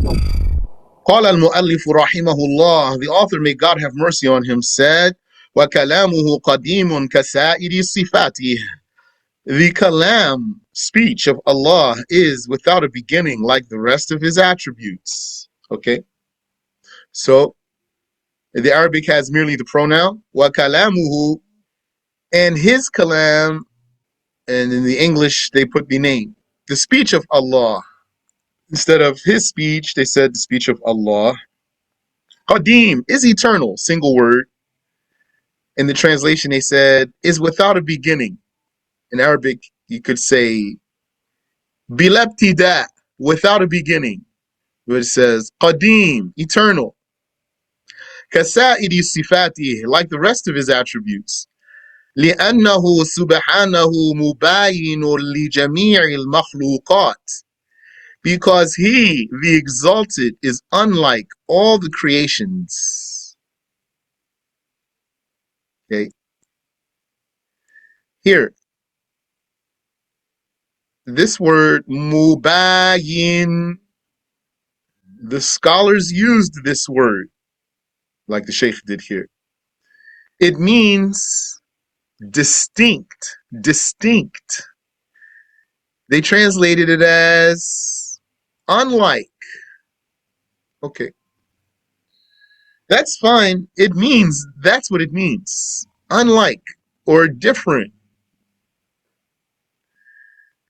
قال المؤلف رحمه الله, the author, may God have mercy on him, said, وَكَلَامُهُ قَدِيمٌ كَسَائِرِ صِفَاتِهِ. The kalam, speech of Allah, is without a beginning like the rest of his attributes. Okay? So, the Arabic has merely the pronoun, وَكَلَامُهُ, and his kalam, and in the English, they put the name. The speech of Allah. Instead of his speech, they said the speech of Allah. Qadim is eternal, single word. In the translation, they said, is without a beginning. In Arabic, you could say, bilabtida, without a beginning. Where it says, qadim, eternal. Kasa'iri sifati, like the rest of his attributes. لأنه سبحانه مباين لجميع المخلوقات. Because he, the exalted, is unlike all the creations. Okay. Here, this word Mubaayin, the scholars used this word, like the Sheikh did here. It means distinct, distinct. They translated it as unlike. Okay. That's fine. It means, that's what it means. Unlike or different.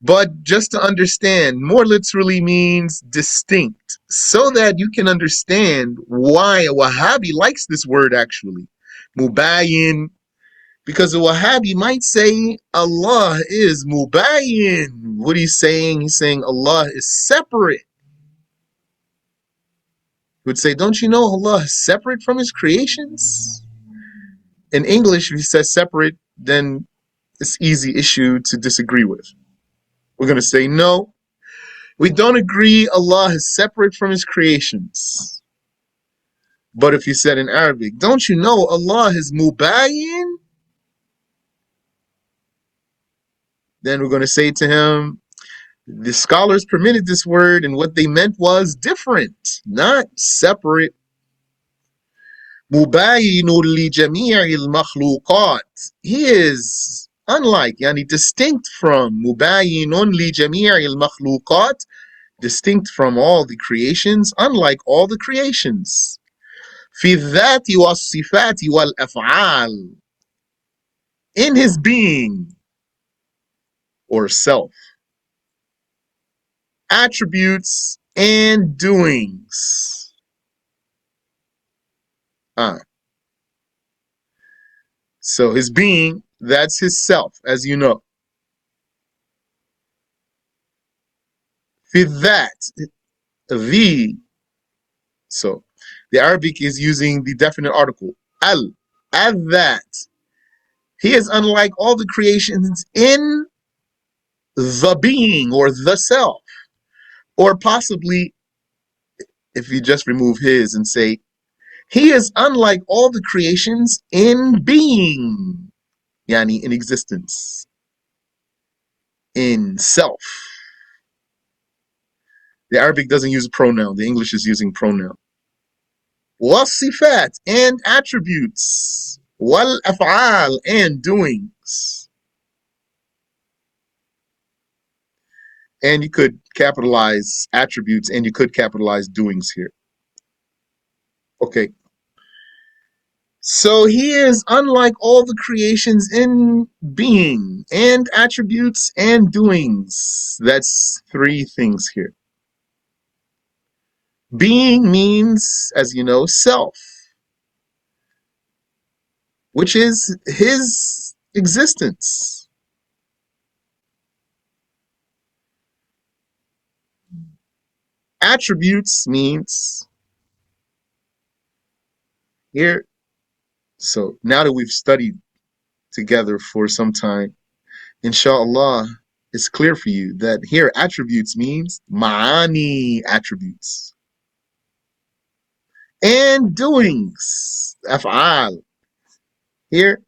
But just to understand, more literally means distinct, so that you can understand why a Wahhabi likes this word actually. Mubaayin, because a Wahhabi might say Allah is Mubaayin. What he's saying? He's saying Allah is separate. He would say, don't you know Allah is separate from his creations? In English, if he says separate, then it's easy issue to disagree with. We're going to say, no, we don't agree Allah is separate from his creations. But if you said in Arabic, don't you know Allah is Mubaayin? Then we're going to say to him, the scholars permitted this word, and what they meant was different, not separate. Mubayinun li jami'il makhluqat. He is unlike, yani distinct from. Mubayinun li jami'il makhluqat. Distinct from all the creations, unlike all the creations. في الذات والصفات والأفعال. In his being or self. Attributes and doings. So his being, that's his self, as you know. في الذات, the. So the Arabic is using the definite article. Al. At that. He is unlike all the creations in the being or the self. Or possibly, if you just remove his and say, he is unlike all the creations in being. Yani in existence. In self. The Arabic doesn't use a pronoun. The English is using pronoun. Wasifat, and attributes. Wal af'al, and doings. And you could capitalize attributes and you could capitalize doings here. Okay. So he is unlike all the creations in being and attributes and doings. That's three things here. Being means, as you know, self, which is his existence. Attributes means here. So now that we've studied together for some time, inshallah, it's clear for you that here attributes means ma'ani, attributes. And doings, af'al. Here,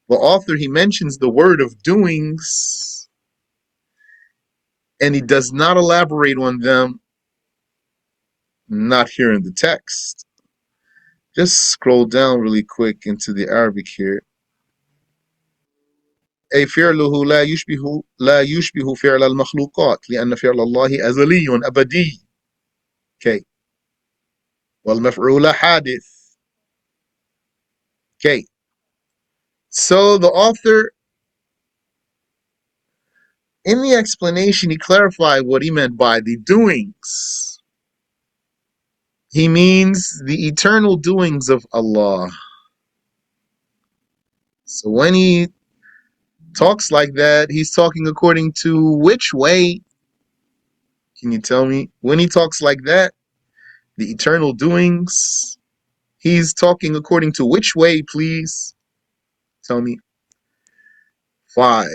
the author, he mentions the word of doings, and he does not elaborate on them Not here in the text. Just scroll down really quick into the Arabic here. أي فعله لا يشبه فعل المخلوقات لأن فعل الله أزلي أبدي. Okay. والمفعول حادث. Okay. So the author, in the explanation, he clarified what he meant by the doings. He means the eternal doings of Allah. So when he talks like that, he's talking according to which way? Can you tell me? When he talks like that, the eternal doings, he's talking according to which way, please? Tell me. 5,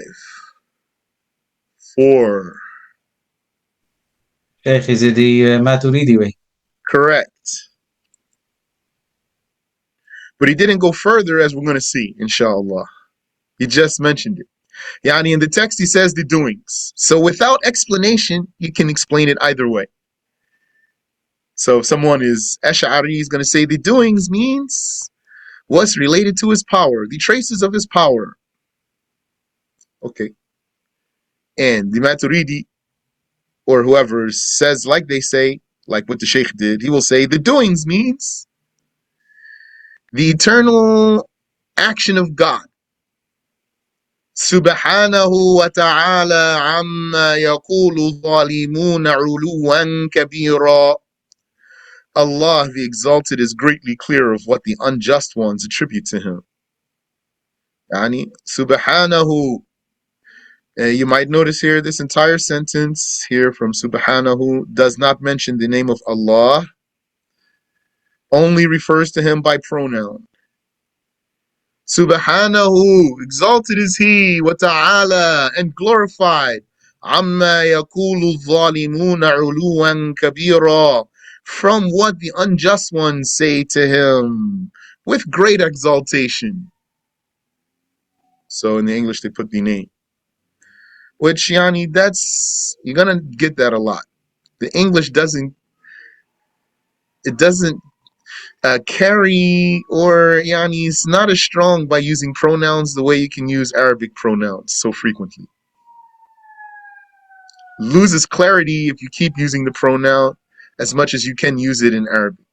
4. شيخ زيدي ما تريدي وي. Correct. But he didn't go further, as we're going to see, inshallah. He just mentioned it. Yani in the text, he says the doings. So without explanation, you can explain it either way. So if someone is Ash'ari, he's going to say the doings means what's related to his power, the traces of his power. Okay. And the Maturidi, or whoever says like they say, like what the Sheikh did, he will say the doings means the eternal action of God. Subhanahu wa ta'ala amma yaqulu zalimuna uluwan kabira. Allah, the Exalted, is greatly clear of what the unjust ones attribute to Him. Yani, Subhanahu. You might notice here this entire sentence here from Subhanahu does not mention the name of Allah, only refers to Him by pronoun. Subhanahu, exalted is He, wa ta'ala, and glorified. Amma yakulu zalimuna uluwan kabira, from what the unjust ones say to Him, with great exaltation. So in the English they put the name. Which, yani, you're gonna get that a lot. The English doesn't carry, or yani, it's not as strong by using pronouns the way you can use Arabic pronouns so frequently. Loses clarity if you keep using the pronoun as much as you can use it in Arabic.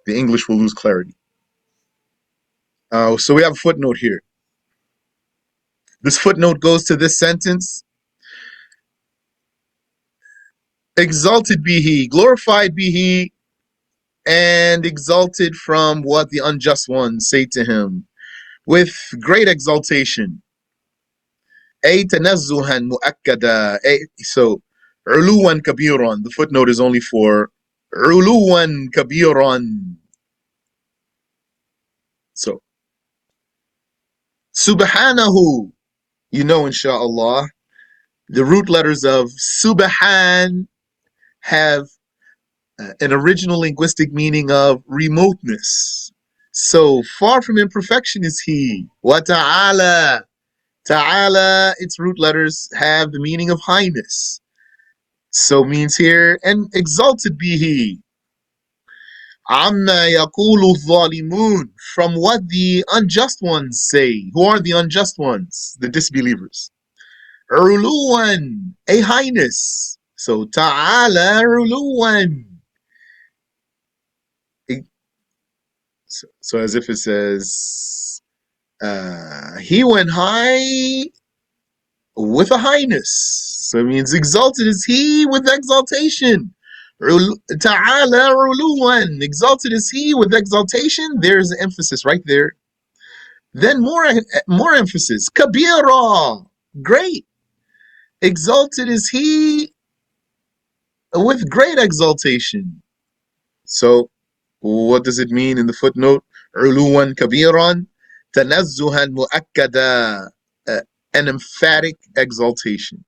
The English will lose clarity. So we have a footnote here. This footnote goes to this sentence. Exalted be He, glorified be He, and exalted from what the unjust ones say to Him, with great exaltation. أي تنزها مؤكدا. So علوا كبيرا. The footnote is only for علوا كبيرا. So Subhanahu, inshallah, the root letters of Subhan have an original linguistic meaning of remoteness. So far from imperfection is He. Wa ta'ala. Ta'ala, its root letters have the meaning of highness. So means here, and exalted be He. Amma yaqulu zalimun, from what the unjust ones say. Who are the unjust ones? The disbelievers. Uluwan, a highness. So ta'ala uluwan. So as if it says, He went high with a highness. So it means exalted is He with exaltation. Ta'ala uluwan, exalted is He with exaltation. There's an emphasis right there. Then more emphasis. Kabira, great. Exalted is He with great exaltation. So what does it mean in the footnote? Uluwan kabiran, tanazzuhan mu'akkada, an emphatic exaltation.